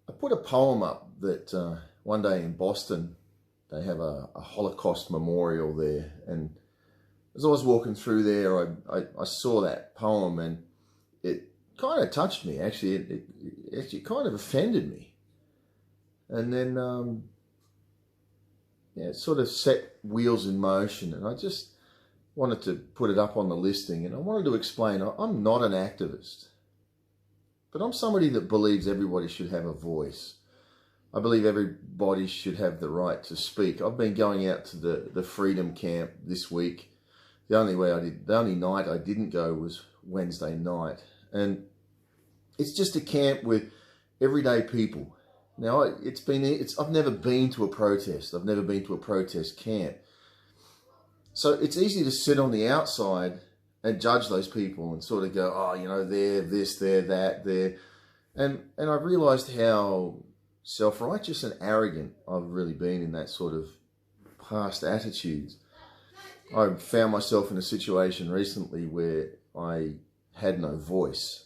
I put a poem up that one day in Boston, they have a Holocaust memorial there. And as I was walking through there, I saw that poem and it kind of touched me. Actually, it actually kind of offended me. And then it sort of set wheels in motion. And I just wanted to put it up on the listing. And I wanted to explain, I'm not an activist. But I'm somebody that believes everybody should have a voice. I believe everybody should have the right to speak. I've been going out to the Freedom Camp this week. The only night I didn't go was Wednesday night. And it's just a camp with everyday people. Now, I've never been to a protest. I've never been to a protest camp. So it's easy to sit on the outside and judge those people and sort of go, oh, you know, they're this, they're that, they're... And I've realised how self-righteous and arrogant I've really been in that sort of past attitudes. I found myself in a situation recently where I had no voice.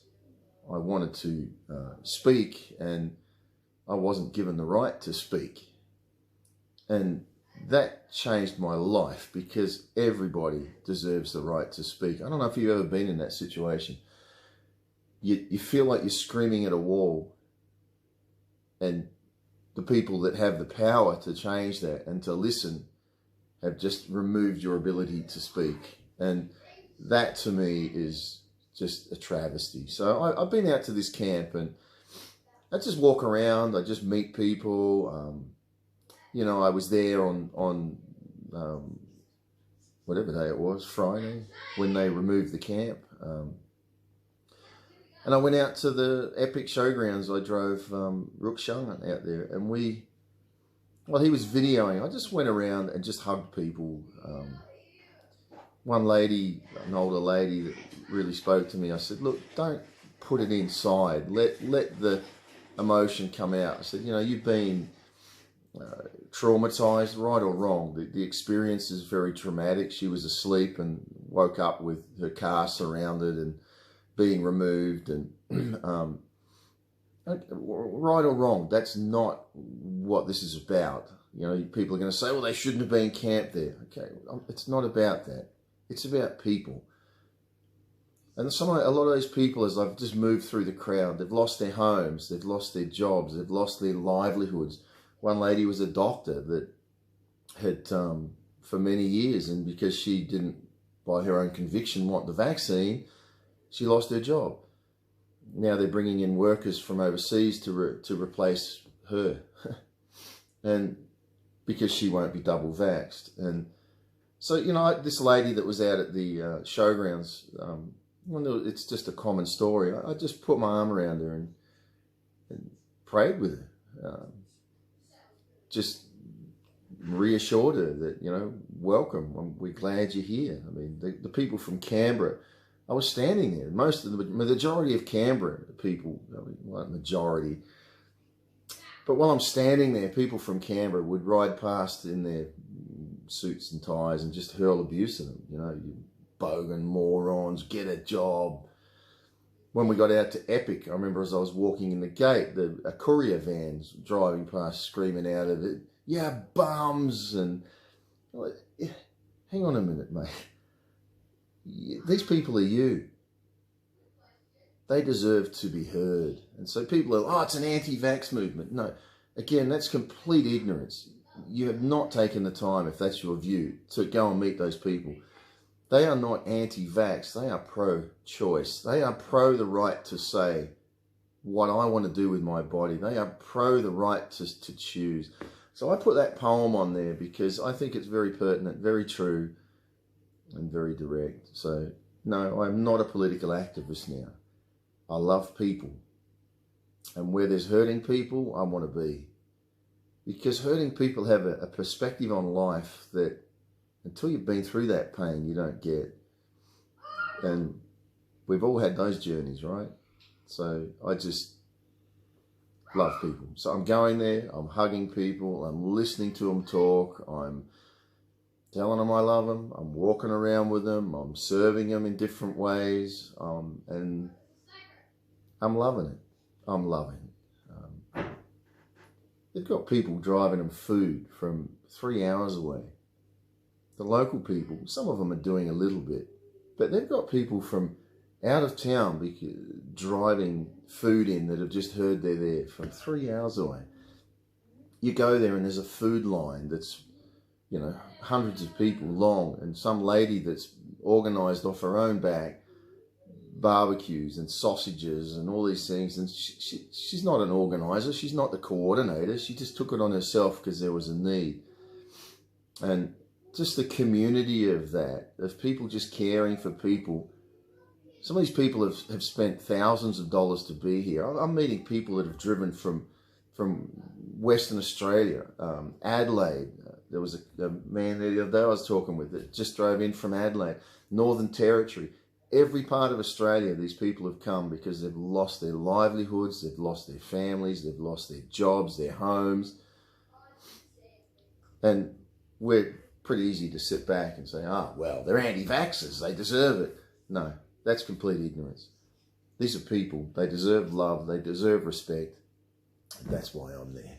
I wanted to speak and I wasn't given the right to speak. And that changed my life because everybody deserves the right to speak. I don't know if you've ever been in that situation. You feel like you're screaming at a wall and the people that have the power to change that and to listen have just removed your ability to speak. And that to me is just a travesty. So I've been out to this camp and I just walk around, I just meet people. You know, I was there on whatever day it was, Friday, when they removed the camp. And I went out to the Epic Showgrounds. I drove Rukshan out there and he was videoing. I just went around and just hugged people. One lady, an older lady that really spoke to me, I said, look, don't put it inside. Let the emotion come out. I said, you know, you've been traumatized, right or wrong. The experience is very traumatic. She was asleep and woke up with her car surrounded and being removed. And right or wrong, that's not what this is about. You know, people are going to say, well, they shouldn't have been camped there. Okay, it's not about that. It's about people. And a lot of those people, as I've just moved through the crowd, they've lost their homes, they've lost their jobs, they've lost their livelihoods. One lady was a doctor that had, for many years, and because she didn't, by her own conviction, want the vaccine, she lost her job. Now they're bringing in workers from overseas to replace her, and because she won't be double vaxxed. And so, you know, this lady that was out at the showgrounds, well, it's just a common story. I just put my arm around her and prayed with her. Just reassured her that, you know, welcome. We're glad you're here. I mean, the people from Canberra, I was standing there. The majority of Canberra people, I mean, not majority, but while I'm standing there, people from Canberra would ride past in their suits and ties and just hurl abuse at them. You know, you bogan morons, get a job. When we got out to Epic, I remember as I was walking in the gate, a courier van's driving past screaming out of it, yeah, bums. And like, hang on a minute, mate. These people are you. They deserve to be heard. And so people are, oh, it's an anti-vax movement. No, again, that's complete ignorance. You have not taken the time, if that's your view, to go and meet those people. They are not anti-vax. They are pro-choice. They are pro the right to say what I want to do with my body. They are pro the right to choose. So I put that poem on there because I think it's very pertinent, very true, and very direct. So, no, I'm not a political activist now. I love people. And where there's hurting people, I want to be. Because hurting people have a perspective on life that until you've been through that pain, you don't get. And we've all had those journeys, right? So I just love people. So I'm going there, I'm hugging people, I'm listening to them talk, I'm telling them I love them, I'm walking around with them, I'm serving them in different ways, and I'm loving it. I'm loving it. They've got people driving them food from 3 hours away. The local people, some of them are doing a little bit, but they've got people from out of town driving food in that have just heard they're there from 3 hours away. You go there and there's a food line that's, you know, hundreds of people long, and some lady that's organised off her own back barbecues and sausages and all these things, and she's not an organiser, she's not the coordinator, she just took it on herself because there was a need. And just the community of that, of people just caring for people. Some of these people have spent thousands of dollars to be here. I'm meeting people that have driven from Western Australia, Adelaide. There was a man there the other day I was talking with that just drove in from Adelaide, Northern Territory. Every part of Australia, these people have come because they've lost their livelihoods, they've lost their families, they've lost their jobs, their homes. And we're pretty easy to sit back and say, well, they're anti-vaxxers, they deserve it. No, that's complete ignorance. These are people, they deserve love, they deserve respect. That's why I'm there.